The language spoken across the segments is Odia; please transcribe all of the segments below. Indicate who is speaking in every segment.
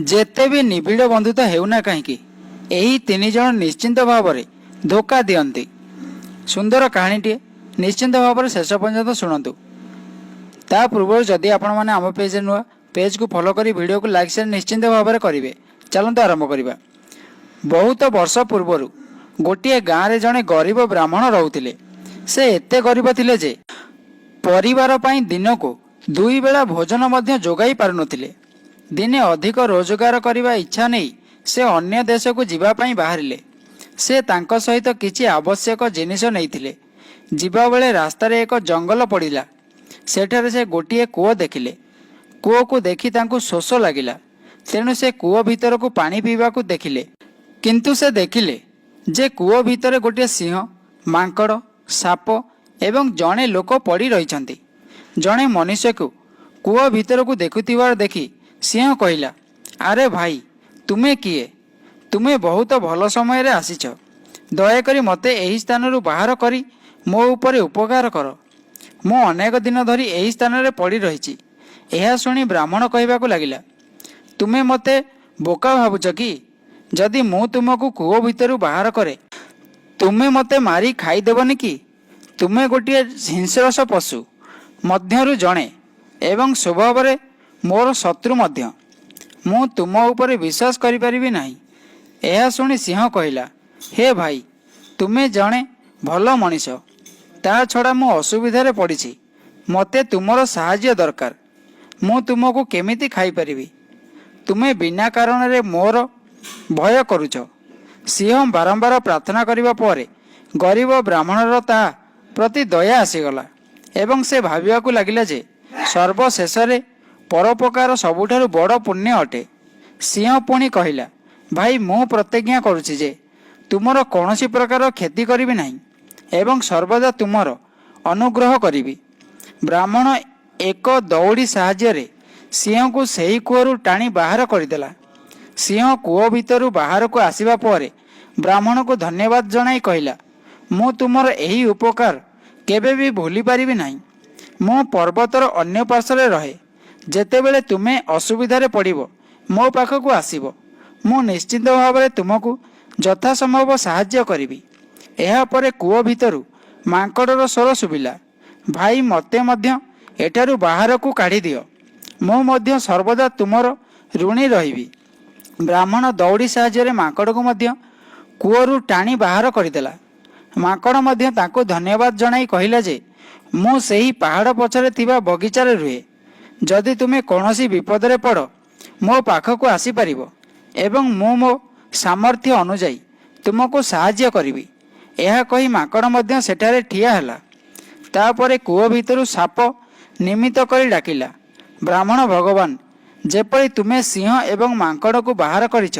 Speaker 1: ଯେତେ ବି ନିବିଡ଼ ବନ୍ଧୁତା ହେଉନା କାହିଁକି ଏହି ତିନି ଜଣ ନିଶ୍ଚିନ୍ତ ଭାବରେ ଧୋକା ଦିଅନ୍ତି। ସୁନ୍ଦର କାହାଣୀଟିଏ, ନିଶ୍ଚିନ୍ତ ଭାବରେ ଶେଷ ପର୍ଯ୍ୟନ୍ତ ଶୁଣନ୍ତୁ। ତା ପୂର୍ବରୁ ଯଦି ଆପଣମାନେ ଆମ ପେଜ୍ରେ ନୂଆ, ପେଜ୍କୁ ଫଲୋ କରି ଭିଡ଼ିଓକୁ ଲାଇକ୍ ସେୟାର ନିଶ୍ଚିନ୍ତ ଭାବରେ କରିବେ। ଚାଲନ୍ତୁ ଆରମ୍ଭ କରିବା। ବହୁତ ବର୍ଷ ପୂର୍ବରୁ ଗୋଟିଏ ଗାଁରେ ଜଣେ ଗରିବ ବ୍ରାହ୍ମଣ ରହୁଥିଲେ। ସେ ଏତେ ଗରିବ ଥିଲେ ଯେ ପରିବାର ପାଇଁ ଦିନକୁ 2 ବେଳା ଭୋଜନ ମଧ୍ୟ ଯୋଗାଇ ପାରୁନଥିଲେ। ଦିନେ ଅଧିକ ରୋଜଗାର କରିବା ଇଚ୍ଛା ନେଇ ସେ ଅନ୍ୟ ଦେଶକୁ ଯିବା ପାଇଁ ବାହାରିଲେ। ସେ ତାଙ୍କ ସହିତ କିଛି ଆବଶ୍ୟକ ଜିନିଷ ନେଇଥିଲେ। ଯିବାବେଳେ ରାସ୍ତାରେ ଏକ ଜଙ୍ଗଲ ପଡ଼ିଲା। ସେଠାରେ ସେ ଗୋଟିଏ କୂଅ ଦେଖିଲେ। କୂଅକୁ ଦେଖି ତାଙ୍କୁ ଶୋଷ ଲାଗିଲା। ତେଣୁ ସେ କୂଅ ଭିତରକୁ ପାଣି ପିଇବାକୁ ଦେଖିଲେ। କିନ୍ତୁ ସେ ଦେଖିଲେ ଯେ କୂଅ ଭିତରେ ଗୋଟିଏ ସିଂହ, ମାଙ୍କଡ଼, ସାପ ଏବଂ ଜଣେ ଲୋକ ପଡ଼ି ରହିଛନ୍ତି। ଜଣେ ମନୁଷ୍ୟକୁ କୂଅ ଭିତରକୁ ଦେଖୁଥିବାର ଦେଖି ସିଂହ କହିଲା, ଆରେ ଭାଇ, ତୁମେ କିଏ? ତୁମେ ବହୁତ ଭଲ ସମୟରେ ଆସିଛ। ଦୟାକରି ମୋତେ ଏହି ସ୍ଥାନରୁ ବାହାର କରି ମୋ ଉପରେ ଉପକାର କର। ମୁଁ ଅନେକ ଦିନ ଧରି ଏହି ସ୍ଥାନରେ ପଡ଼ି ରହିଛି। ଏହା ଶୁଣି ବ୍ରାହ୍ମଣ କହିବାକୁ ଲାଗିଲା, ତୁମେ ମୋତେ ବୋକା ଭାବୁଛ କି? ଯଦି ମୁଁ ତୁମକୁ କୂଅ ଭିତରୁ ବାହାର କରେ, ତୁମେ ମୋତେ ମାରି ଖାଇଦେବନି କି? ତୁମେ ଗୋଟିଏ ହିଂସ୍ରସ ପଶୁ ମଧ୍ୟରୁ ଜଣେ ଏବଂ ସ୍ୱଭାବରେ ମୋର ଶତ୍ରୁ ମଧ୍ୟ। ମୁଁ ତୁମ ଉପରେ ବିଶ୍ୱାସ କରିପାରିବି ନାହିଁ। ଏହା ଶୁଣି ସିଂହ କହିଲା, ହେ ଭାଇ, ତୁମେ ଜଣେ ଭଲ ମଣିଷ। ତା ଛଡ଼ା ମୁଁ ଅସୁବିଧାରେ ପଡ଼ିଛି। ମୋତେ ତୁମର ସାହାଯ୍ୟ ଦରକାର। ମୁଁ ତୁମକୁ କେମିତି ଖାଇପାରିବି? ତୁମେ ବିନା କାରଣରେ ମୋର ଭୟ କରୁଛ। ସିଂହ ବାରମ୍ବାର ପ୍ରାର୍ଥନା କରିବା ପରେ ଗରିବ ବ୍ରାହ୍ମଣର ତାହା ପ୍ରତି ଦୟା ଆସିଗଲା ଏବଂ ସେ ଭାବିବାକୁ ଲାଗିଲା ଯେ ସର୍ବଶେଷରେ ପରୋପକାର ସବୁଠାରୁ ବଡ଼ ପୁଣ୍ୟ ଅଟେ। ସିଂହ ପୁଣି କହିଲା, ଭାଇ, ମୁଁ ପ୍ରତିଜ୍ଞା କରୁଛି ଯେ ତୁମର କୌଣସି ପ୍ରକାର କ୍ଷତି କରିବି ନାହିଁ ଏବଂ ସର୍ବଦା ତୁମର ଅନୁଗ୍ରହ କରିବି। ବ୍ରାହ୍ମଣ ଏକ ଦଉଡ଼ି ସାହାଯ୍ୟରେ ସିଂହକୁ ସେହି କୂଅରୁ ଟାଣି ବାହାର କରିଦେଲା। ସିଂହ କୂଅ ଭିତରୁ ବାହାରକୁ ଆସିବା ପରେ ବ୍ରାହ୍ମଣକୁ ଧନ୍ୟବାଦ ଜଣାଇ କହିଲା, ମୁଁ ତୁମର ଏହି ଉପକାର କେବେ ବି ଭୁଲି ପାରିବି ନାହିଁ। ମୁଁ ପର୍ବତର ଅନ୍ୟ ପାର୍ଶ୍ୱରେ ରହେ। ଯେତେବେଳେ ତୁମେ ଅସୁବିଧାରେ ପଡ଼ିବ, ମୋ ପାଖକୁ ଆସିବ। ମୁଁ ନିଶ୍ଚିତ ଭାବରେ ତୁମକୁ ଯଥାସମ୍ଭବ ସାହାଯ୍ୟ କରିବି। ଏହାପରେ କୂଅ ଭିତରୁ ମାଙ୍କଡ଼ର ସ୍ୱର ଶୁଭିଲା, ଭାଇ, ମୋତେ ମଧ୍ୟ ଏଠାରୁ ବାହାରକୁ କାଢ଼ିଦିଅ। ମୁଁ ମଧ୍ୟ ସର୍ବଦା ତୁମର ଋଣୀ ରହିବି। ବ୍ରାହ୍ମଣ ଦଉଡ଼ି ସାହାଯ୍ୟରେ ମାଙ୍କଡ଼କୁ ମଧ୍ୟ କୂଅରୁ ଟାଣି ବାହାର କରିଦେଲା। ମାଙ୍କଡ଼ ମଧ୍ୟ ତାଙ୍କୁ ଧନ୍ୟବାଦ ଜଣାଇ କହିଲା ଯେ ମୁଁ ସେହି ପାହାଡ଼ ପଛରେ ଥିବା ବଗିଚାରେ ରୁହେ। ଯଦି ତୁମେ କୌଣସି ବିପଦରେ ପଡ଼, ମୋ ପାଖକୁ ଆସିପାରିବ ଏବଂ ମୁଁ ମୋ ସାମର୍ଥ୍ୟ ଅନୁଯାୟୀ ତୁମକୁ ସାହାଯ୍ୟ କରିବି। ଏହା କହି ମାଙ୍କଡ଼ ମଧ୍ୟ ସେଠାରେ ଠିଆ ହେଲା। ତାପରେ କୂଅ ଭିତରୁ ସାପ ନିମିତ୍ତ କରି ଡାକିଲା, ବ୍ରାହ୍ମଣ ଭଗବାନ, ଯେପରି ତୁମେ ସିଂହ ଏବଂ ମାଙ୍କଡ଼କୁ ବାହାର କରିଛ,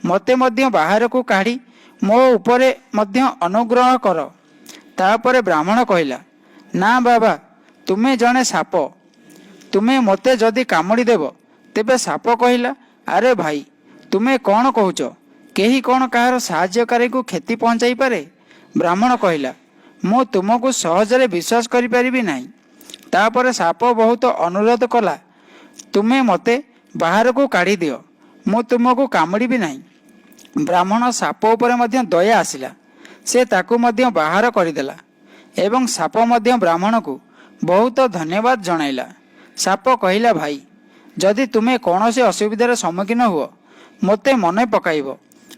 Speaker 1: ମୋତେ ମଧ୍ୟ ବାହାରକୁ କାଢ଼ି ମୋ ଉପରେ ମଧ୍ୟ ଅନୁଗ୍ରହ କର। ତାପରେ ବ୍ରାହ୍ମଣ କହିଲା, ନା ବାବା, ତୁମେ ଜଣେ ସାପ। ତୁମେ ମୋତେ ଯଦି କାମୁଡ଼ି ଦେବ, ତେବେ ସାପ କହିଲା, ଆରେ ଭାଇ, ତୁମେ କ'ଣ କହୁଛ? କେହି କ'ଣ କାହାର ସାହାଯ୍ୟକାରୀକୁ କ୍ଷତି ପହଞ୍ଚାଇପାରେ? ବ୍ରାହ୍ମଣ କହିଲା, ମୁଁ ତୁମକୁ ସହଜରେ ବିଶ୍ୱାସ କରିପାରିବି ନାହିଁ। ତାପରେ ସାପ ବହୁତ ଅନୁରୋଧ କଲା, ତୁମେ ମୋତେ ବାହାରକୁ କାଢ଼ିଦିଅ। ମୁଁ ତୁମକୁ କାମୁଡ଼ିବି ନାହିଁ। ବ୍ରାହ୍ମଣ ସାପ ଉପରେ ମଧ୍ୟ ଦୟା ଆସିଲା। ସେ ତାକୁ ମଧ୍ୟ ବାହାର କରିଦେଲା ଏବଂ ସାପ ମଧ୍ୟ ବ୍ରାହ୍ମଣକୁ ବହୁତ ଧନ୍ୟବାଦ ଜଣାଇଲା। ସାପ କହିଲା, ଭାଇ, ଯଦି ତୁମେ କୌଣସି ଅସୁବିଧାର ସମ୍ମୁଖୀନ ହୁଅ, ମୋତେ ମନେ ପକାଇବ।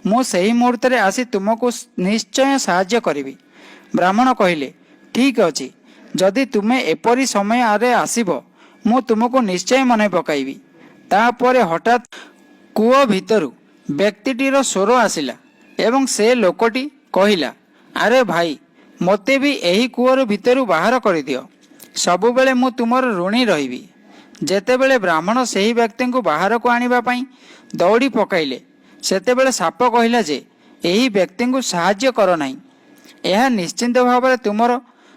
Speaker 1: ମୁଁ ସେହି ମୁହୂର୍ତ୍ତରେ ଆସି ତୁମକୁ ନିଶ୍ଚୟ ସାହାଯ୍ୟ କରିବି। ବ୍ରାହ୍ମଣ କହିଲେ, ଠିକ୍ ଅଛି, ଯଦି ତୁମେ ଏପରି ସମୟରେ ଆସିବ, ମୁଁ ତୁମକୁ ନିଶ୍ଚୟ ମନେ ପକାଇବି। ତାପରେ ହଠାତ୍ କୂଅ ଭିତରୁ ବ୍ୟକ୍ତିଟିର ସ୍ୱର ଆସିଲା ଏବଂ ସେ ଲୋକଟି କହିଲା, ଆରେ ଭାଇ, ମୋତେ ବି ଏହି କୂଅର ଭିତରୁ ବାହାର କରିଦିଅ। ସବୁବେଳେ ମୁଁ ତୁମର ଋଣୀ ରହିବି। ଯେତେବେଳେ ବ୍ରାହ୍ମଣ ସେହି ବ୍ୟକ୍ତିଙ୍କୁ ବାହାରକୁ ଆଣିବା ପାଇଁ ଦଉଡ଼ି ପକାଇଲେ, ସେତେବେଳେ ସାପ କହିଲା ଯେ ଏହି ବ୍ୟକ୍ତିଙ୍କୁ ସାହାଯ୍ୟ କର ନାହିଁ। ଏହା ନିଶ୍ଚିନ୍ତ ଭାବରେ ତୁମର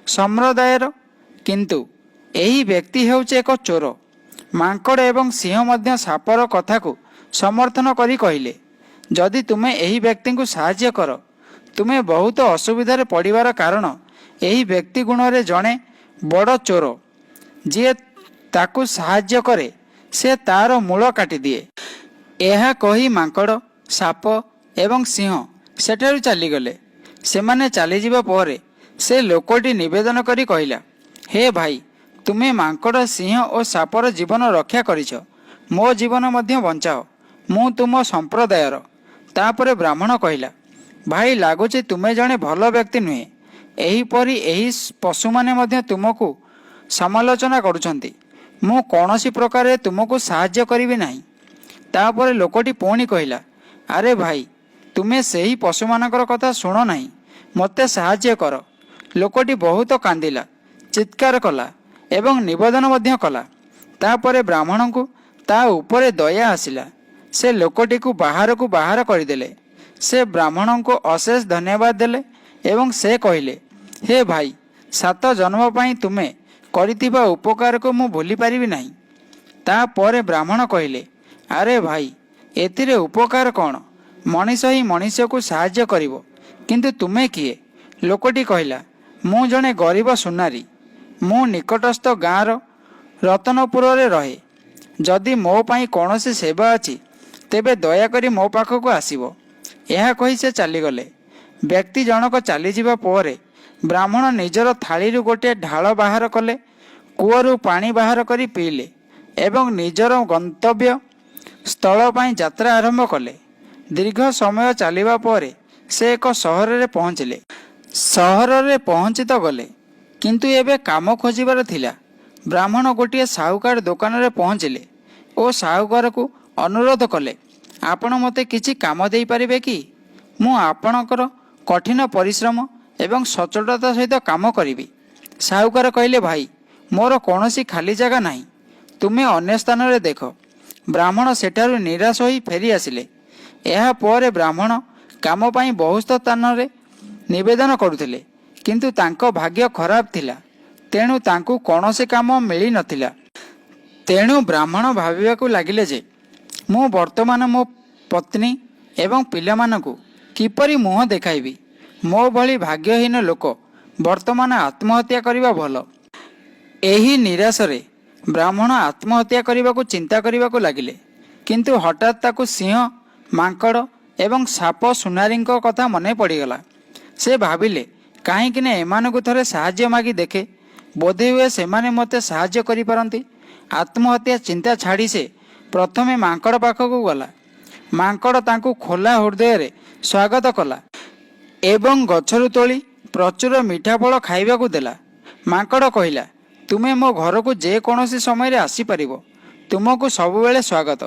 Speaker 1: ସମ୍ପ୍ରଦାୟର, କିନ୍ତୁ ଏହି ବ୍ୟକ୍ତି ହେଉଛି ଏକ ଚୋର। ମାଙ୍କଡ଼ ଏବଂ ସିଂହ ମଧ୍ୟ ସାପର କଥାକୁ ସମର୍ଥନ କରି କହିଲେ, ଯଦି ତୁମେ ଏହି ବ୍ୟକ୍ତିଙ୍କୁ ସାହାଯ୍ୟ କର, ତୁମେ ବହୁତ ଅସୁବିଧାରେ ପଡ଼ିବାର କାରଣ ଏହି ବ୍ୟକ୍ତି ଗୁଣରେ ଜଣେ ବଡ଼ ଚୋର। ଯିଏ ତାକୁ ସାହାଯ୍ୟ କରେ, ସେ ତାର ମୂଳ କାଟିଦିଏ। ଏହା କହି ମାଙ୍କଡ଼, ସାପ ଏବଂ ସିଂହ ସେଠାରୁ ଚାଲିଗଲେ। ସେମାନେ ଚାଲିଯିବା ପରେ ସେ ଲୋକଟି ନିବେଦନ କରି କହିଲା, ହେ ଭାଇ, ତୁମେ ମାଙ୍କଡ଼, ସିଂହ ଓ ସାପର ଜୀବନ ରକ୍ଷା କରିଛ, ମୋ ଜୀବନ ମଧ୍ୟ ବଞ୍ଚାଅ, ମୁଁ ତୁମ ସମ୍ପ୍ରଦାୟର। ତାପରେ ବ୍ରାହ୍ମଣ କହିଲା, ଭାଇ, ଲାଗୁଛି ତୁମେ ଜଣେ ଭଲ ବ୍ୟକ୍ତି ନୁହେଁ। ଏହିପରି ଏହି ପଶୁମାନେ ମଧ୍ୟ ତୁମକୁ ସମାଲୋଚନା କରୁଛନ୍ତି। ମୁଁ କୌଣସି ପ୍ରକାରରେ ତୁମକୁ ସାହାଯ୍ୟ କରିବି ନାହିଁ। ତାପରେ ଲୋକଟି ପୁଣି କହିଲା, ଆରେ ଭାଇ, ତୁମେ ସେହି ପଶୁମାନଙ୍କର କଥା ଶୁଣ ନାହିଁ, ମୋତେ ସାହାଯ୍ୟ କର। ଲୋକଟି ବହୁତ କାନ୍ଦିଲା, ଚିତ୍କାର କଲା ଏବଂ ନିବେଦନ ମଧ୍ୟ କଲା। ତାପରେ ବ୍ରାହ୍ମଣଙ୍କୁ ତା ଉପରେ ଦୟା ଆସିଲା। ସେ ଲୋକଟିକୁ ବାହାରକୁ ବାହାର କରିଦେଲେ। ସେ ବ୍ରାହ୍ମଣଙ୍କୁ ଅଶେଷ ଧନ୍ୟବାଦ ଦେଲେ ଏବଂ ସେ କହିଲେ, ହେ ଭାଇ, 7 ଜନ୍ମ ପାଇଁ ତୁମେ କରିଥିବା ଉପକାରକୁ ମୁଁ ଭୁଲି ପାରିବି ନାହିଁ। ତାପରେ ବ୍ରାହ୍ମଣ କହିଲେ, ଆରେ ଭାଇ, ଏଥିରେ ଉପକାର କ'ଣ? ମଣିଷ ହିଁ ମଣିଷକୁ ସାହାଯ୍ୟ କରିବ, କିନ୍ତୁ ତୁମେ କିଏ? ଲୋକଟି କହିଲା, ମୁଁ ଜଣେ ଗରିବ ସୁନାରୀ। ମୁଁ ନିକଟସ୍ଥ ଗାଁର ରତନପୁରରେ ରହେ। ଯଦି ମୋ ପାଇଁ କୌଣସି ସେବା ଅଛି ତେବେ ଦୟାକରି ମୋ ପାଖକୁ ଆସିବ। ଏହା କହି ସେ ଚାଲିଗଲେ। ବ୍ୟକ୍ତି ଜଣକ ଚାଲିଯିବା ପରେ ବ୍ରାହ୍ମଣ ନିଜର ଥାଳିରୁ ଗୋଟିଏ ଢାଳ ବାହାର କଲେ, କୂଅରୁ ପାଣି ବାହାର କରି ପିଇଲେ ଏବଂ ନିଜର ଗନ୍ତବ୍ୟ ସ୍ଥଳ ପାଇଁ ଯାତ୍ରା ଆରମ୍ଭ କଲେ। ଦୀର୍ଘ ସମୟ ଚାଲିବା ପରେ ସେ ଏକ ସହରରେ ପହଞ୍ଚିଲେ। ସହରରେ ପହଞ୍ଚି ତ ଗଲେ, କିନ୍ତୁ ଏବେ କାମ ଖୋଜିବାର ଥିଲା। ବ୍ରାହ୍ମଣ ଗୋଟିଏ ସାହୁକାର ଦୋକାନରେ ପହଞ୍ଚିଲେ ଓ ସାହୁକାରକୁ ଅନୁରୋଧ କଲେ, ଆପଣ ମୋତେ କିଛି କାମ ଦେଇପାରିବେ କି? ମୁଁ ଆପଣଙ୍କର କଠିନ ପରିଶ୍ରମ ଏବଂ ସଚ୍ଚୋଟତା ସହିତ କାମ କରିବି। ସାହୁକାର କହିଲେ, ଭାଇ, ମୋର କୌଣସି ଖାଲି ଜାଗା ନାହିଁ, ତୁମେ ଅନ୍ୟ ସ୍ଥାନରେ ଦେଖ। ବ୍ରାହ୍ମଣ ସେଠାରୁ ନିରାଶ ହୋଇ ଫେରି ଆସିଲେ। ଏହାପରେ ବ୍ରାହ୍ମଣ କାମ ପାଇଁ ବହୁ ସ୍ଥାନରେ ନିବେଦନ କରୁଥିଲେ, କିନ୍ତୁ ତାଙ୍କ ଭାଗ୍ୟ ଖରାପ ଥିଲା, ତେଣୁ ତାଙ୍କୁ କୌଣସି କାମ ମିଳିନଥିଲା। ତେଣୁ ବ୍ରାହ୍ମଣ ଭାବିବାକୁ ଲାଗିଲେ ଯେ ମୁଁ ବର୍ତ୍ତମାନ ମୋ ପତ୍ନୀ ଏବଂ ପିଲାମାନଙ୍କୁ କିପରି ମୁହଁ ଦେଖାଇବି। ମୋ ଭଳି ଭାଗ୍ୟହୀନ ଲୋକ ବର୍ତ୍ତମାନ ଆତ୍ମହତ୍ୟା କରିବା ଭଲ। ଏହି ନିରାଶରେ ବ୍ରାହ୍ମଣ ଆତ୍ମହତ୍ୟା କରିବାକୁ ଚିନ୍ତା କରିବାକୁ ଲାଗିଲେ, କିନ୍ତୁ ହଠାତ୍ ତାକୁ ସିଂହ, ମାଙ୍କଡ଼ ଏବଂ ସାପ ସୁନାରୀଙ୍କ କଥା ମନେ ପଡ଼ିଗଲା। ସେ ଭାବିଲେ, କାହିଁକି ନା ଏମାନଙ୍କୁ ଥରେ ସାହାଯ୍ୟ ମାଗି ଦେଖେ, ବୋଧହୁଏ ସେମାନେ ମୋତେ ସାହାଯ୍ୟ କରିପାରନ୍ତି। ଆତ୍ମହତ୍ୟା ଚିନ୍ତା ଛାଡ଼ି ସେ ପ୍ରଥମେ ମାଙ୍କଡ଼ ପାଖକୁ ଗଲା। ମାଙ୍କଡ଼ ତାଙ୍କୁ ଖୋଲା ହୃଦୟରେ ସ୍ୱାଗତ କଲା ଏବଂ ଗଛରୁ ତୋଳି ପ୍ରଚୁର ମିଠା ଫଳ ଖାଇବାକୁ ଦେଲା। ମାଙ୍କଡ଼ କହିଲା, ତୁମେ ମୋ ଘରକୁ ଯେକୌଣସି ସମୟରେ ଆସିପାରିବ, ତୁମକୁ ସବୁବେଳେ ସ୍ୱାଗତ।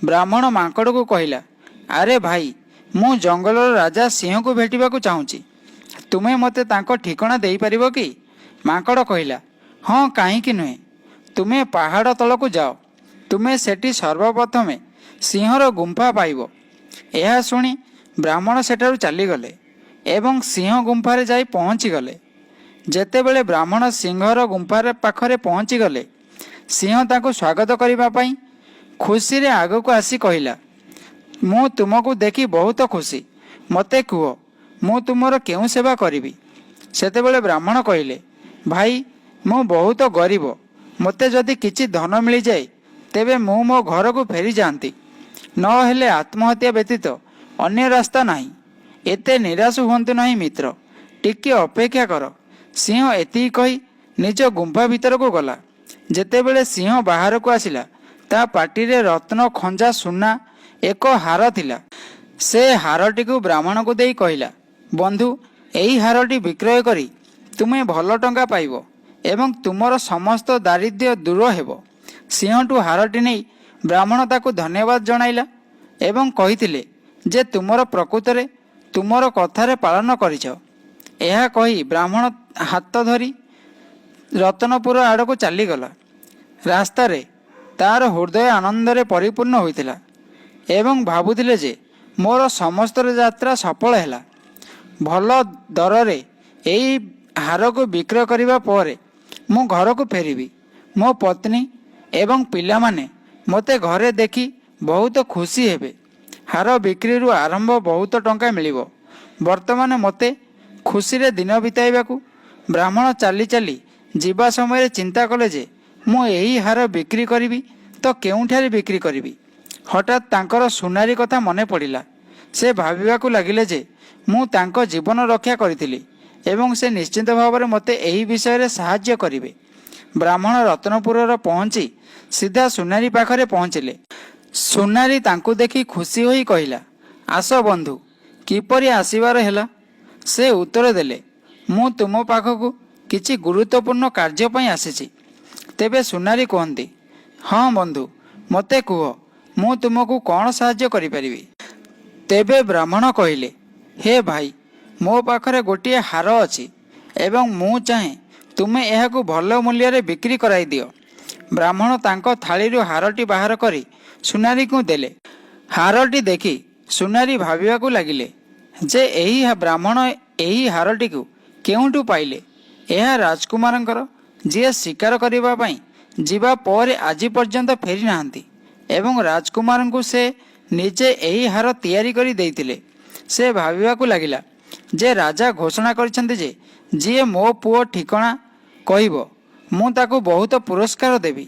Speaker 1: ବ୍ରାହ୍ମଣ ମାଙ୍କଡ଼କୁ କହିଲା, ଆରେ ଭାଇ, ମୁଁ ଜଙ୍ଗଲର ରାଜା ସିଂହକୁ ଭେଟିବାକୁ ଚାହୁଁଛି, ତୁମେ ମୋତେ ତାଙ୍କ ଠିକଣା ଦେଇପାରିବ କି? ମାଙ୍କଡ଼ କହିଲା, ହଁ, କାହିଁକି ନୁହେଁ, ତୁମେ ପାହାଡ଼ ତଳକୁ ଯାଅ, ତୁମେ ସେଠି ସର୍ବପ୍ରଥମେ ସିଂହର ଗୁମ୍ଫା ପାଇବ। ଏହା ଶୁଣି ବ୍ରାହ୍ମଣ ସେଠାରୁ ଚାଲିଗଲେ ଏବଂ ସିଂହ ଗୁମ୍ଫାରେ ଯାଇ ପହଞ୍ଚିଗଲେ। ଯେତେବେଳେ ବ୍ରାହ୍ମଣ ସିଂହର ଗୁମ୍ଫାର ପାଖରେ ପହଞ୍ଚିଗଲେ, ସିଂହ ତାଙ୍କୁ ସ୍ୱାଗତ କରିବା ପାଇଁ ଖୁସିରେ ଆଗକୁ ଆସି କହିଲା, ମୁଁ ତୁମକୁ ଦେଖି ବହୁତ ଖୁସି, ମୋତେ କୁହ, ମୁଁ ତୁମର କେଉଁ ସେବା କରିବି? ସେତେବେଳେ ବ୍ରାହ୍ମଣ କହିଲେ, ଭାଇ, ମୁଁ ବହୁତ ଗରିବ, ମୋତେ ଯଦି କିଛି ଧନ ମିଳିଯାଏ ତେବେ ମୁଁ ମୋ ଘରକୁ ଫେରିଯାଆନ୍ତି, ନହେଲେ ଆତ୍ମହତ୍ୟା ବ୍ୟତୀତ ଅନ୍ୟ ରାସ୍ତା ନାହିଁ। ଏତେ ନିରାଶ ହୁଅନ୍ତୁ ନାହିଁ ମିତ୍ର, ଟିକିଏ ଅପେକ୍ଷା କର। ସିଂହ ଏତିକି କହି ନିଜ ଗୁମ୍ଫା ଭିତରକୁ ଗଲା। ଯେତେବେଳେ ସିଂହ ବାହାରକୁ ଆସିଲା, ତା ପାଟିରେ ରତ୍ନ ଖଞ୍ଜା ସୁନା ଏକ ହାର ଥିଲା। ସେ ହାରଟିକୁ ବ୍ରାହ୍ମଣକୁ ଦେଇ କହିଲା, ବନ୍ଧୁ, ଏହି ହାରଟି ବିକ୍ରୟ କରି ତୁମେ ଭଲ ଟଙ୍କା ପାଇବ ଏବଂ ତୁମର ସମସ୍ତ ଦାରିଦ୍ର୍ୟ ଦୂର ହେବ। ସିଂହଠୁ ହାରଟି ନେଇ ବ୍ରାହ୍ମଣ ତାକୁ ଧନ୍ୟବାଦ ଜଣାଇଲା ଏବଂ କହିଥିଲେ ଯେ ତୁମର ପ୍ରକୃତରେ ତୁମର କଥାରେ ପାଳନ କରିଛ। ଏହା କହି ବ୍ରାହ୍ମଣ ହାତ ଧରି ରତନପୁର ଆଡ଼କୁ ଚାଲିଗଲା। ରାସ୍ତାରେ ତାର ହୃଦୟ ଆନନ୍ଦରେ ପରିପୂର୍ଣ୍ଣ ହୋଇଥିଲା ଏବଂ ଭାବୁଥିଲେ ଯେ ମୋର ସମସ୍ତ ଯାତ୍ରା ସଫଳ ହେଲା। ଭଲ ଦରରେ ଏହି ହାରକୁ ବିକ୍ରୟ କରିବା ପରେ ମୁଁ ଘରକୁ ଫେରିବି। ମୋ ପତ୍ନୀ ଏବଂ ପିଲାମାନେ ମୋତେ ଘରେ ଦେଖି ବହୁତ ଖୁସି ହେବେ। ହାର ବିକ୍ରିରୁ ଆରମ୍ଭ ବହୁତ ଟଙ୍କା ମିଳିବ। ବର୍ତ୍ତମାନ ମୋତେ ଖୁସିରେ ଦିନ ବିତାଇବାକୁ ବ୍ରାହ୍ମଣ ଚାଲି ଚାଲି ଯିବା ସମୟରେ ଚିନ୍ତା କଲେ ଯେ ମୁଁ ଏହି ହାର ବିକ୍ରି କରିବି ତ କେଉଁଠାରେ ବିକ୍ରି କରିବି। ହଠାତ୍ ତାଙ୍କର ସୁନାରୀ କଥା ମନେ ପଡ଼ିଲା। ସେ ଭାବିବାକୁ ଲାଗିଲେ ଯେ ମୁଁ ତାଙ୍କ ଜୀବନ ରକ୍ଷା କରିଥିଲି ଏବଂ ସେ ନିଶ୍ଚିନ୍ତ ଭାବରେ ମୋତେ ଏହି ବିଷୟରେ ସାହାଯ୍ୟ କରିବେ। ବ୍ରାହ୍ମଣ ରତ୍ନପୁରର ପହଞ୍ଚି ସିଧା ସୁନାରୀ ପାଖରେ ପହଞ୍ଚିଲେ। ସୁନାରୀ ତାଙ୍କୁ ଦେଖି ଖୁସି ହୋଇ କହିଲା, ଆସ ବନ୍ଧୁ, କିପରି ଆସିବାର ହେଲା? ସେ ଉତ୍ତର ଦେଲେ, ମୁଁ ତୁମ ପାଖକୁ କିଛି ଗୁରୁତ୍ୱପୂର୍ଣ୍ଣ କାର୍ଯ୍ୟ ପାଇଁ ଆସିଛି। ତେବେ ସୁନାରୀ କୁହନ୍ତି, ହଁ ବନ୍ଧୁ, ମୋତେ କୁହ, ମୁଁ ତୁମକୁ କ'ଣ ସାହାଯ୍ୟ କରିପାରିବି? ତେବେ ବ୍ରାହ୍ମଣ କହିଲେ, ହେ ଭାଇ, ମୋ ପାଖରେ ଗୋଟିଏ ହାର ଅଛି ଏବଂ ମୁଁ ଚାହେଁ ତୁମେ ଏହାକୁ ଭଲ ମୂଲ୍ୟରେ ବିକ୍ରି କରାଇ ଦିଅ। ବ୍ରାହ୍ମଣ ତାଙ୍କ ଥାଳିରୁ ହାରଟି ବାହାର କରି ସୁନାରୀକୁ ଦେଲେ। ହାରଟି ଦେଖି ସୁନାରୀ ଭାବିବାକୁ ଲାଗିଲେ ଯେ ଏହି ବ୍ରାହ୍ମଣ ଏହି ହାରଟିକୁ କେଉଁଠୁ ପାଇଲେ। ଏହା ରାଜକୁମାରଙ୍କର, ଯିଏ ଶିକାର କରିବା ପାଇଁ ଯିବା ପରେ ଆଜି ପର୍ଯ୍ୟନ୍ତ ଫେରି ନାହାନ୍ତି ଏବଂ ରାଜକୁମାରଙ୍କୁ ସେ ନିଜେ ଏହି ହାର ତିଆରି କରି ଦେଇଥିଲେ। ସେ ଭାବିବାକୁ ଲାଗିଲା ଯେ ରାଜା ଘୋଷଣା କରିଛନ୍ତି ଯେ ଯିଏ ମୋ ପୁଅ ଠିକଣା କହିବ ମୁଁ ତାକୁ ବହୁତ ପୁରସ୍କାର ଦେବି।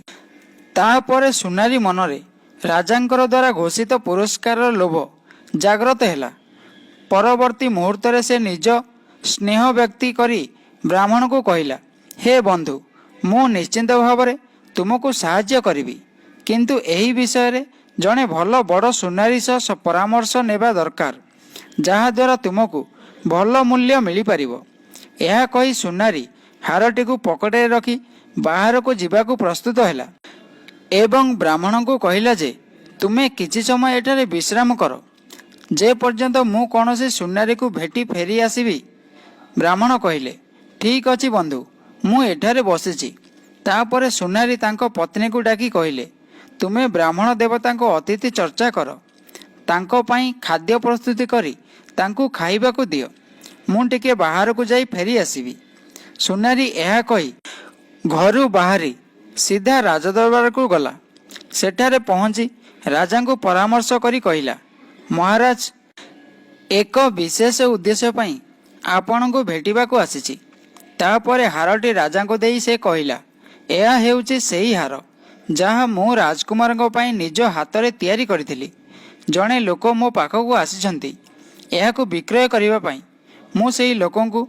Speaker 1: ତାପରେ ସୁନାରୀ ମନରେ ରାଜାଙ୍କର ଦ୍ୱାରା ଘୋଷିତ ପୁରସ୍କାରର ଲୋଭ ଜାଗ୍ରତ ହେଲା। ପରବର୍ତ୍ତୀ ମୁହୂର୍ତ୍ତରେ ସେ ନିଜ ସ୍ନେହ ବ୍ୟକ୍ତି କରି ବ୍ରାହ୍ମଣକୁ କହିଲା, ହେ ବନ୍ଧୁ, ମୁଁ ନିଶ୍ଚିନ୍ତ ଭାବରେ ତୁମକୁ ସାହାଯ୍ୟ କରିବି, କିନ୍ତୁ ଏହି ବିଷୟରେ ଜଣେ ଭଲ ବଡ଼ ସୁନାରୀ ସହ ପରାମର୍ଶ ନେବା ଦରକାର, ଯାହାଦ୍ୱାରା ତୁମକୁ ଭଲ ମୂଲ୍ୟ ମିଳିପାରିବ। ଏହା କହି ସୁନାରୀ ହାରଟିକୁ ପକେଟରେ ରଖି ବାହାରକୁ ଯିବାକୁ ପ୍ରସ୍ତୁତ ହେଲା ଏବଂ ବ୍ରାହ୍ମଣଙ୍କୁ କହିଲା ଯେ ତୁମେ କିଛି ସମୟ ଏଠାରେ ବିଶ୍ରାମ କର, ଯେ ପର୍ଯ୍ୟନ୍ତ ମୁଁ କୌଣସି ସୁନାରୀକୁ ଭେଟି ଫେରି ଆସିବି। ବ୍ରାହ୍ମଣ କହିଲେ, ଠିକ୍ ଅଛି ବନ୍ଧୁ, ମୁଁ ଏଠାରେ ବସିଛି। ତାପରେ ସୁନାରୀ ତାଙ୍କ ପତ୍ନୀକୁ ଡାକି କହିଲେ, ତୁମେ ବ୍ରାହ୍ମଣ ଦେବତାଙ୍କ ଅତିଥି ଚର୍ଚ୍ଚା କର, ତାଙ୍କ ପାଇଁ ଖାଦ୍ୟ ପ୍ରସ୍ତୁତି କରି ତାଙ୍କୁ ଖାଇବାକୁ ଦିଅ, ମୁଁ ଟିକେ ବାହାରକୁ ଯାଇ ଫେରି ଆସିବି। ସୁନାରୀ ଏହା କହି ଘରୁ ବାହାରି ସିଧା ରାଜଦରବାରକୁ ଗଲା। ସେଠାରେ ପହଞ୍ଚି ରାଜାଙ୍କୁ ପରାମର୍ଶ କରି କହିଲା, ମହାରାଜ, ଏକ ବିଶେଷ ଉଦ୍ଦେଶ୍ୟ ପାଇଁ ଆପଣଙ୍କୁ ଭେଟିବାକୁ ଆସିଛି। ତାପରେ ହାରଟି ରାଜାଙ୍କୁ ଦେଇ ସେ କହିଲା, ଏହା ହେଉଛି ସେହି ହାର ଯାହା ମୁଁ ରାଜକୁମାରଙ୍କ ପାଇଁ ନିଜ ହାତରେ ତିଆରି କରିଥିଲି। ଜଣେ ଲୋକ ମୋ ପାଖକୁ ଆସିଛନ୍ତି ଏହାକୁ ବିକ୍ରୟ କରିବା ପାଇଁ। ମୁଁ ସେହି ଲୋକଙ୍କୁ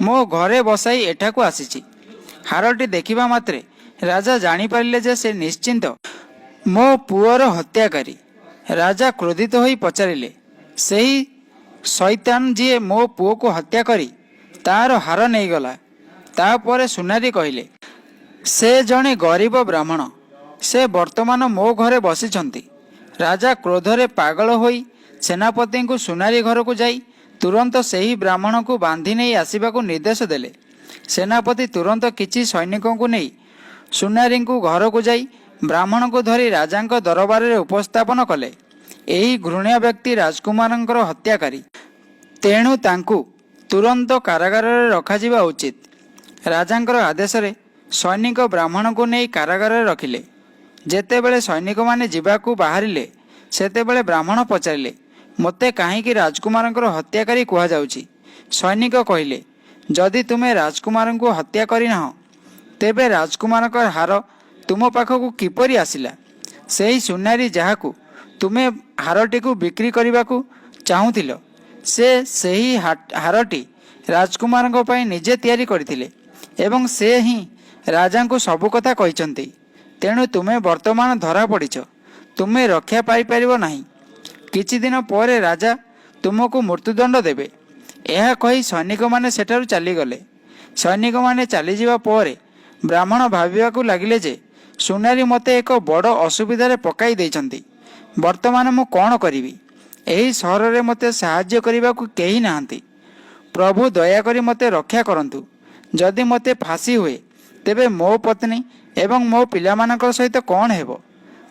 Speaker 1: ମୋ ଘରେ ବସାଇ ଏଠାକୁ ଆସିଛି। ହାରଟି ଦେଖିବା ମାତ୍ରେ ରାଜା ଜାଣିପାରିଲେ ଯେ ସେ ନିଶ୍ଚିନ୍ତ ମୋ ପୁଅର ହତ୍ୟାକାରୀ। ରାଜା କ୍ରୋଧିତ ହୋଇ ପଚାରିଲେ, ସେହି ଶୈତାନ ଯିଏ ମୋ ପୁଅକୁ ହତ୍ୟା କରି ତାର ହାର ନେଇଗଲା? ତାପରେ ସୁନାରୀ କହିଲେ, ସେ ଜଣେ ଗରିବ ବ୍ରାହ୍ମଣ, ସେ ବର୍ତ୍ତମାନ ମୋ ଘରେ ବସିଛନ୍ତି। ରାଜା କ୍ରୋଧରେ ପାଗଳ ହୋଇ ସେନାପତିଙ୍କୁ ସୁନାରୀ ଘରକୁ ଯାଇ ତୁରନ୍ତ ସେହି ବ୍ରାହ୍ମଣକୁ ବାନ୍ଧି ନେଇ ଆସିବାକୁ ନିର୍ଦ୍ଦେଶ ଦେଲେ। ସେନାପତି ତୁରନ୍ତ କିଛି ସୈନିକଙ୍କୁ ନେଇ ସୁନାରୀଙ୍କୁ ଘରକୁ ଯାଇ ବ୍ରାହ୍ମଣଙ୍କୁ ଧରି ରାଜାଙ୍କ ଦରବାରରେ ଉପସ୍ଥାପନ କଲେ। ଏହି ଘୃଣ୍ୟ ବ୍ୟକ୍ତି ରାଜକୁମାରଙ୍କର ହତ୍ୟାକାରୀ, ତେଣୁ ତାଙ୍କୁ ତୁରନ୍ତ କାରାଗାରରେ ରଖାଯିବା ଉଚିତ। ରାଜାଙ୍କର ଆଦେଶରେ ସୈନିକ ବ୍ରାହ୍ମଣଙ୍କୁ ନେଇ କାରାଗାରରେ ରଖିଲେ। ଯେତେବେଳେ ସୈନିକମାନେ ଯିବାକୁ ବାହାରିଲେ ସେତେବେଳେ ବ୍ରାହ୍ମଣ ପଚାରିଲେ, ମୋତେ କାହିଁକି ରାଜକୁମାରଙ୍କର ହତ୍ୟାକାରୀ କୁହାଯାଉଛି? ସୈନିକ କହିଲେ, ଯଦି ତୁମେ ରାଜକୁମାରଙ୍କୁ ହତ୍ୟା କରିନାହଁ ତେବେ ରାଜକୁମାରଙ୍କ ହାର ତୁମ ପାଖକୁ କିପରି ଆସିଲା? ସେହି ସୁନାରୀ ଯାହାକୁ ତୁମେ ହାରଟିକୁ ବିକ୍ରି କରିବାକୁ ଚାହୁଁଥିଲ, ସେ ସେହି ହାରଟି ରାଜକୁମାରଙ୍କ ପାଇଁ ନିଜେ ତିଆରି କରିଥିଲେ ଏବଂ ସେ ହିଁ ରାଜାଙ୍କୁ ସବୁ କଥା କହିଛନ୍ତି। ତେଣୁ ତୁମେ ବର୍ତ୍ତମାନ ଧରା ପଡ଼ିଛ, ତୁମେ ରକ୍ଷା ପାଇପାରିବ ନାହିଁ। କିଛି ଦିନ ପରେ ରାଜା ତୁମକୁ ମୃତ୍ୟୁଦଣ୍ଡ ଦେବେ। ଏହା କହି ସୈନିକମାନେ ସେଠାରୁ ଚାଲିଗଲେ। ସୈନିକମାନେ ଚାଲିଯିବା ପରେ ବ୍ରାହ୍ମଣ ଭାବିବାକୁ ଲାଗିଲେ ଯେ ସୁନାରୀ ମୋତେ ଏକ ବଡ଼ ଅସୁବିଧାରେ ପକାଇ ଦେଇଛନ୍ତି। ବର୍ତ୍ତମାନ ମୁଁ କ'ଣ କରିବି? ଏହି ସହରରେ ମୋତେ ସାହାଯ୍ୟ କରିବାକୁ କେହି ନାହାନ୍ତି। ପ୍ରଭୁ ଦୟାକରି ମୋତେ ରକ୍ଷା କରନ୍ତୁ। ଯଦି ମୋତେ ଫାଶୀ ହୁଏ ତେବେ ମୋ ପତ୍ନୀ ଏବଂ ମୋ ପିଲାମାନଙ୍କ ସହିତ କ'ଣ ହେବ?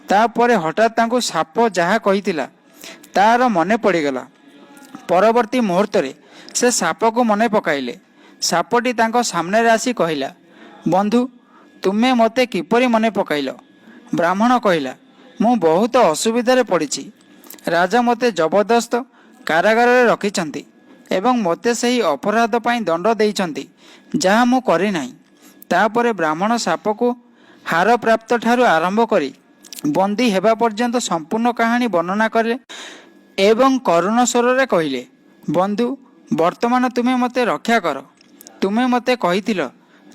Speaker 1: ତାପରେ ହଠାତ୍ ତାଙ୍କୁ ସାପ ଯାହା କହିଥିଲା ତାର ମନେ ପଡ଼ିଗଲା। ପରବର୍ତ୍ତୀ ମୁହୂର୍ତ୍ତରେ ସେ ସାପକୁ ମନେ ପକାଇଲେ। ସାପଟି ତାଙ୍କ ସାମ୍ନାରେ ଆସି କହିଲା, ବନ୍ଧୁ, ତୁମେ ମୋତେ କିପରି ମନେ ପକାଇଲ? ବ୍ରାହ୍ମଣ କହିଲା, ମୁଁ ବହୁତ ଅସୁବିଧାରେ ପଡ଼ିଛି। ରାଜା ମୋତେ ଜବରଦସ୍ତ କାରାଗାରରେ ରଖିଛନ୍ତି ଏବଂ ମୋତେ ସେହି ଅପରାଧ ପାଇଁ ଦଣ୍ଡ ଦେଇଛନ୍ତି ଯାହା ମୁଁ କରିନାହିଁ। ତାପରେ ବ୍ରାହ୍ମଣ ସାପକୁ ହାର ପ୍ରାପ୍ତ ଠାରୁ ଆରମ୍ଭ କରି ବନ୍ଦୀ ହେବା ପର୍ଯ୍ୟନ୍ତ ସମ୍ପୂର୍ଣ୍ଣ କାହାଣୀ ବର୍ଣ୍ଣନା କଲେ ଏବଂ କରୁଣ ସ୍ୱରରେ କହିଲେ, ବନ୍ଧୁ, ବର୍ତ୍ତମାନ ତୁମେ ମୋତେ ରକ୍ଷା କର। ତୁମେ ମୋତେ କହିଥିଲ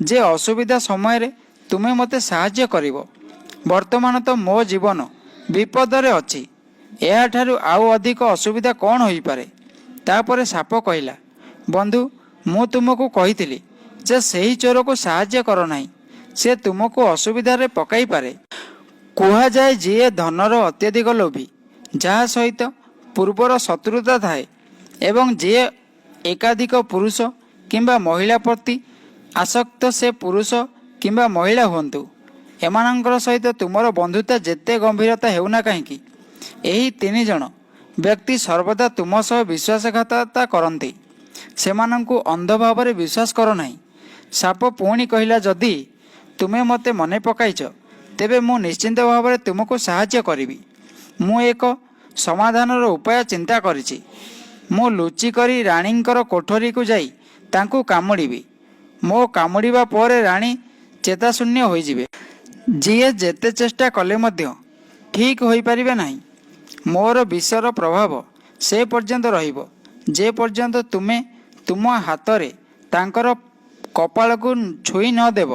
Speaker 1: ଯେ ଅସୁବିଧା ସମୟରେ ତୁମେ ମୋତେ ସାହାଯ୍ୟ କରିବ। ବର୍ତ୍ତମାନ ତ ମୋ ଜୀବନ ବିପଦରେ ଅଛି। ଏହାଠାରୁ ଆଉ ଅଧିକ ଅସୁବିଧା କ'ଣ ହୋଇପାରେ? ତାପରେ ସାପ କହିଲା, ବନ୍ଧୁ, ମୁଁ ତୁମକୁ କହିଥିଲି ଯେ ସେହି ଚୋରକୁ ସାହାଯ୍ୟ କର ନାହିଁ। ସେ ତୁମକୁ ଅସୁବିଧାରେ ପକାଇପାରେ। କୁହାଯାଏ ଯିଏ ଧନର ଅତ୍ୟଧିକ ଲୋଭୀ, ଯାହା ସହିତ ପୂର୍ବର ଶତ୍ରୁତା ଥାଏ, ଏବଂ ଯିଏ ଏକାଧିକ ପୁରୁଷ କିମ୍ବା ମହିଳା ପ୍ରତି ଆସକ୍ତ, ସେ ପୁରୁଷ କିମ୍ବା ମହିଳା ହୁଅନ୍ତୁ, ଏମାନଙ୍କର ସହିତ ତୁମର ବନ୍ଧୁତା ଯେତେ ଗମ୍ଭୀରତା ହେଉନା କାହିଁକି, ଏହି 3 ଜଣ ବ୍ୟକ୍ତି ସର୍ବଦା ତୁମ ସହ ବିଶ୍ୱାସଘାତକତା କରନ୍ତି। ସେମାନଙ୍କୁ ଅନ୍ଧ ଭାବରେ ବିଶ୍ୱାସ କର ନାହିଁ। ସାପ ପୁଣି କହିଲା, ଯଦି ତୁମେ ମୋତେ ମନେ ପକାଇଛ, ତେବେ ମୁଁ ନିଶ୍ଚିନ୍ତ ଭାବରେ ତୁମକୁ ସାହାଯ୍ୟ କରିବି। ମୁଁ ଏକ ସମାଧାନର ଉପାୟ ଚିନ୍ତା କରିଛି। ମୁଁ ଲୁଚି କରି ରାଣୀଙ୍କର କୋଠରୀକୁ ଯାଇ ତାଙ୍କୁ କାମୁଡ଼ିବି। ମୋ କାମୁଡ଼ିବା ପରେ ରାଣୀ ଚେତାଶୂନ୍ୟ ହୋଇଯିବେ। ଯିଏ ଯେତେ ଚେଷ୍ଟା କଲେ ମଧ୍ୟ ଠିକ୍ ହୋଇପାରିବେ ନାହିଁ। ମୋର ବିଷର ପ୍ରଭାବ ସେ ପର୍ଯ୍ୟନ୍ତ ରହିବ, ଯେ ପର୍ଯ୍ୟନ୍ତ ତୁମେ ତୁମ ହାତରେ ତାଙ୍କର କପାଳକୁ ଛୁଇଁ ନ ଦେବ।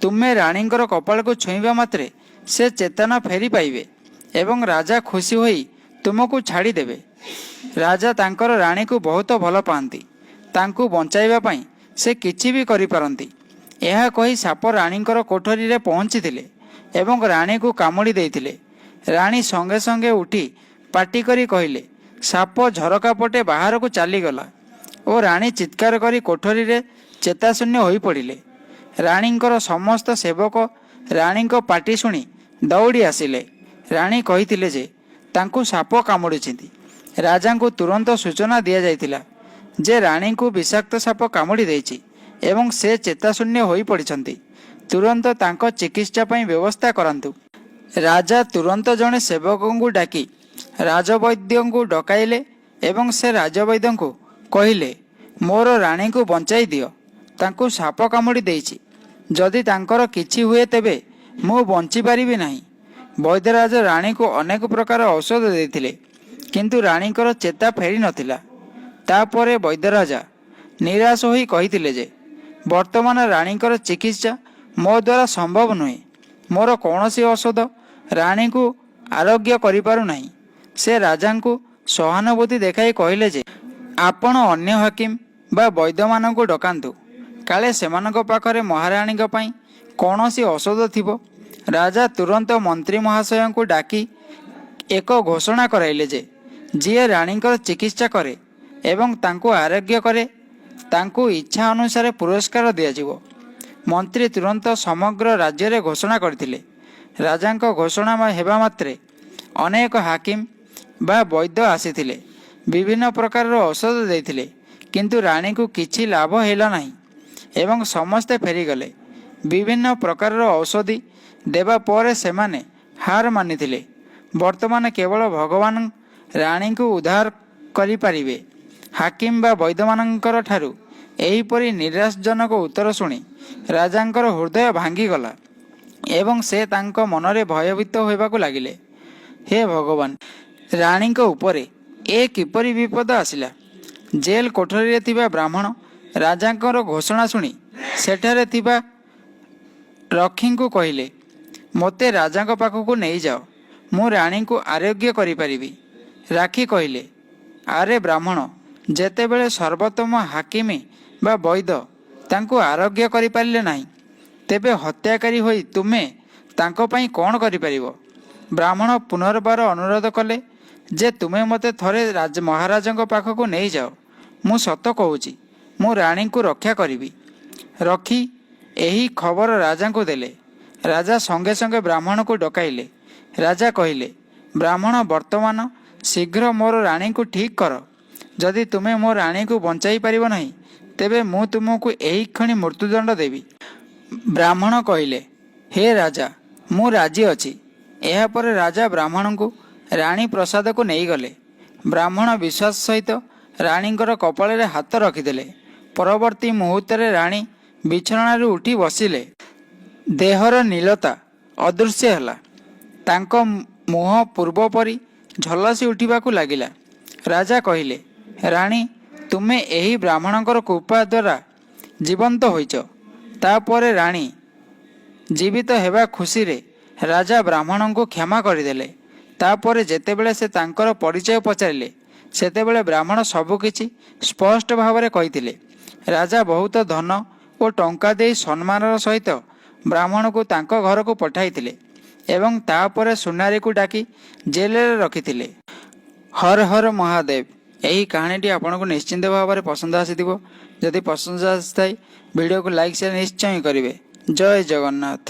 Speaker 1: ତୁମେ ରାଣୀଙ୍କର କପାଳକୁ ଛୁଇଁବା ମାତ୍ରେ ସେ ଚେତନା ଫେରି ପାଇବେ ଏବଂ ରାଜା ଖୁସି ହୋଇ ତୁମକୁ ଛାଡ଼ିଦେବେ। ରାଜା ତାଙ୍କର ରାଣୀକୁ ବହୁତ ଭଲ ପାଆନ୍ତି। ତାଙ୍କୁ ବଞ୍ଚାଇବା ପାଇଁ ସେ କିଛି ବି କରିପାରନ୍ତି। ଏହା କହି ସାପ ରାଣୀଙ୍କର କୋଠରୀରେ ପହଞ୍ଚିଥିଲେ ଏବଂ ରାଣୀକୁ କାମୁଡ଼ି ଦେଇଥିଲେ। ରାଣୀ ସଙ୍ଗେ ସଙ୍ଗେ ଉଠି ପାଟି କରି କହିଲେ, ସାପ ଝରକା ପଟେ ବାହାରକୁ ଚାଲିଗଲା ଓ ରାଣୀ ଚିତ୍କାର କରି କୋଠରୀରେ ଚେତାଶୂନ୍ୟ ହୋଇପଡ଼ିଲେ। ରାଣୀଙ୍କର ସମସ୍ତ ସେବକ ରାଣୀଙ୍କ ପାଟି ଶୁଣି ଦୌଡ଼ି ଆସିଲେ। ରାଣୀ କହିଥିଲେ ଯେ ତାଙ୍କୁ ସାପ କାମୁଡ଼ିଛନ୍ତି। ରାଜାଙ୍କୁ ତୁରନ୍ତ ସୂଚନା ଦିଆଯାଇଥିଲା ଯେ ରାଣୀଙ୍କୁ ବିଷାକ୍ତ ସାପ କାମୁଡ଼ି ଦେଇଛି ଏବଂ ସେ ଚେତାଶୂନ୍ୟ ହୋଇପଡ଼ିଛନ୍ତି। ତୁରନ୍ତ ତାଙ୍କ ଚିକିତ୍ସା ପାଇଁ ବ୍ୟବସ୍ଥା କରାନ୍ତୁ। ରାଜା ତୁରନ୍ତ ଜଣେ ସେବକଙ୍କୁ ଡାକି ରାଜବୈଦ୍ୟଙ୍କୁ ଡକାଇଲେ ଏବଂ ସେ ରାଜବୈଦ୍ୟଙ୍କୁ କହିଲେ, ମୋର ରାଣୀଙ୍କୁ ବଞ୍ଚାଇ ଦିଅ। ତାଙ୍କୁ ସାପ କାମୁଡ଼ି ଦେଇଛି। ଯଦି ତାଙ୍କର କିଛି ହୁଏ ତେବେ ମୁଁ ବଞ୍ଚିପାରିବି ନାହିଁ। ବୈଦ୍ୟରାଜ ରାଣୀକୁ ଅନେକ ପ୍ରକାର ଔଷଧ ଦେଇଥିଲେ, କିନ୍ତୁ ରାଣୀଙ୍କର ଚେତା ଫେରି ନଥିଲା। ତାପରେ ବୈଦ୍ୟରାଜା ନିରାଶ ହୋଇ କହିଥିଲେ ଯେ ବର୍ତ୍ତମାନ ରାଣୀଙ୍କର ଚିକିତ୍ସା ମୋ ଦ୍ୱାରା ସମ୍ଭବ ନୁହେଁ। ମୋର କୌଣସି ଔଷଧ ରାଣୀକୁ ଆରୋଗ୍ୟ କରିପାରୁନାହିଁ। ସେ ରାଜାଙ୍କୁ ସହାନୁଭୂତି ଦେଖାଇ କହିଲେ ଯେ ଆପଣ ଅନ୍ୟ ହାକିମ ବା ବୈଦ୍ୟମାନଙ୍କୁ ଡକାନ୍ତୁ। କାଳେ ସେମାନଙ୍କ ପାଖରେ ମହାରାଣୀଙ୍କ ପାଇଁ କୌଣସି ଔଷଧ ଥିବ। ରାଜା ତୁରନ୍ତ ମନ୍ତ୍ରୀ ମହାଶୟଙ୍କୁ ଡାକି ଏକ ଘୋଷଣା କରାଇଲେ ଯେ ଯିଏ ରାଣୀଙ୍କର ଚିକିତ୍ସା କରେ ଏବଂ ତାଙ୍କୁ ଆରୋଗ୍ୟ କରେ, ତାଙ୍କୁ ଇଚ୍ଛା ଅନୁସାରେ ପୁରସ୍କାର ଦିଆଯିବ। ମନ୍ତ୍ରୀ ତୁରନ୍ତ ସମଗ୍ର ରାଜ୍ୟରେ ଘୋଷଣା କରିଥିଲେ। ରାଜାଙ୍କ ଘୋଷଣା ହେବା ମାତ୍ରେ ଅନେକ ହାକିମ ବା ବୈଦ୍ୟ ଆସିଥିଲେ। ବିଭିନ୍ନ ପ୍ରକାରର ଔଷଧ ଦେଇଥିଲେ, କିନ୍ତୁ ରାଣୀକୁ କିଛି ଲାଭ ହେଲା ନାହିଁ ଏବଂ ସମସ୍ତେ ଫେରିଗଲେ। ବିଭିନ୍ନ ପ୍ରକାରର ଔଷଧି ଦେବା ପରେ ସେମାନେ ହାର ମାନିଥିଲେ। ବର୍ତ୍ତମାନ କେବଳ ଭଗବାନ ରାଣୀଙ୍କୁ ଉଦ୍ଧାର କରିପାରିବେ। ହାକିମ ବା ବୈଦ୍ୟମାନଙ୍କର ଠାରୁ ଏହିପରି ନିରାଶଜନକ ଉତ୍ତର ଶୁଣି ରାଜାଙ୍କର ହୃଦୟ ଭାଙ୍ଗିଗଲା ଏବଂ ସେ ତାଙ୍କ ମନରେ ଭୟଭୀତ ହେବାକୁ ଲାଗିଲେ। ହେ ଭଗବାନ, ରାଣୀଙ୍କ ଉପରେ ଏ କିପରି ବିପଦ ଆସିଲା? ଜେଲ କୋଠରୀରେ ଥିବା ବ୍ରାହ୍ମଣ ରାଜାଙ୍କର ଘୋଷଣା ଶୁଣି ସେଠାରେ ଥିବା ରକ୍ଷୀଙ୍କୁ କହିଲେ, ମୋତେ ରାଜାଙ୍କ ପାଖକୁ ନେଇଯାଅ, ମୁଁ ରାଣୀଙ୍କୁ ଆରୋଗ୍ୟ କରିପାରିବି। ରାକ୍ଷୀ କହିଲେ, ଆରେ ବ୍ରାହ୍ମଣ, ଯେତେବେଳେ ସର୍ବୋତ୍ତମ ହାକିମୀ ବା ବୈଦ୍ୟ ତାଙ୍କୁ ଆରୋଗ୍ୟ କରିପାରିଲେ ନାହିଁ, ତେବେ ହତ୍ୟାକାରୀ ହୋଇ ତୁମେ ତାଙ୍କ ପାଇଁ କ'ଣ କରିପାରିବ? ବ୍ରାହ୍ମଣ ପୁନର୍ବାର ଅନୁରୋଧ କଲେ ଯେ ତୁମେ ମୋତେ ଥରେ ମହାରାଜାଙ୍କ ପାଖକୁ ନେଇଯାଅ। ମୁଁ ସତ କହୁଛି, ମୁଁ ରାଣୀଙ୍କୁ ରକ୍ଷା କରିବି। ରକ୍ଷୀ ଏହି ଖବର ରାଜାଙ୍କୁ ଦେଲେ। ରାଜା ସଙ୍ଗେ ସଙ୍ଗେ ବ୍ରାହ୍ମଣକୁ ଡକାଇଲେ। ରାଜା କହିଲେ, ବ୍ରାହ୍ମଣ, ବର୍ତ୍ତମାନ ଶୀଘ୍ର ମୋର ରାଣୀଙ୍କୁ ଠିକ୍ କର। ଯଦି ତୁମେ ମୋ ରାଣୀକୁ ବଞ୍ଚାଇ ପାରିବ ନାହିଁ, ତେବେ ମୁଁ ତୁମକୁ ଏହି କ୍ଷଣି ମୃତ୍ୟୁଦଣ୍ଡ ଦେବି। ବ୍ରାହ୍ମଣ କହିଲେ, ହେ ରାଜା, ମୁଁ ରାଜି ଅଛି। ଏହାପରେ ରାଜା ବ୍ରାହ୍ମଣଙ୍କୁ ରାଣୀ ପ୍ରସାଦକୁ ନେଇଗଲେ। ବ୍ରାହ୍ମଣ ବିଶ୍ୱାସ ସହିତ ରାଣୀଙ୍କର କପାଳରେ ହାତ ରଖିଦେଲେ। ପରବର୍ତ୍ତୀ ମୁହୂର୍ତ୍ତରେ ରାଣୀ ବିଛଣାରୁ ଉଠି ବସିଲେ। ଦେହର ନୀଳତା ଅଦୃଶ୍ୟ ହେଲା। ତାଙ୍କ ମୁହଁ ପୂର୍ବ ପରି ଝଲସି ଉଠିବାକୁ ଲାଗିଲା। ରାଜା କହିଲେ, ରାଣୀ, ତୁମେ ଏହି ବ୍ରାହ୍ମଣଙ୍କର କୃପା ଦ୍ୱାରା ଜୀବନ୍ତ ହୋଇଛ। ତାପରେ ରାଣୀ ଜୀବିତ ହେବା ଖୁସିରେ ରାଜା ବ୍ରାହ୍ମଣଙ୍କୁ କ୍ଷମା କରିଦେଲେ। ତାପରେ ଯେତେବେଳେ ସେ ତାଙ୍କର ପରିଚୟ ପଚାରିଲେ, ସେତେବେଳେ ବ୍ରାହ୍ମଣ ସବୁକିଛି ସ୍ପଷ୍ଟ ଭାବରେ କହିଥିଲେ। ରାଜା ବହୁତ ଧନ ଓ ଟଙ୍କା ଦେଇ ସମ୍ମାନର ସହିତ ବ୍ରାହ୍ମଣକୁ ତାଙ୍କ ଘରକୁ ପଠାଇଥିଲେ ଏବଂ ତାପରେ ସୁନାରୀକୁ ଡାକି ଜେଲରେ ରଖିଥିଲେ। ହର ହର ମହାଦେବ। ଏହି କାହାଣୀଟି ଆପଣଙ୍କୁ ନିଶ୍ଚିନ୍ତ ଭାବରେ ପସନ୍ଦ ଆସିଥିବ। ଯଦି ପସନ୍ଦ ଆସିଥାଏ ଭିଡ଼ିଓକୁ ଲାଇକ୍ ସେୟାର ନିଶ୍ଚୟ କରିବେ। ଜୟ ଜଗନ୍ନାଥ।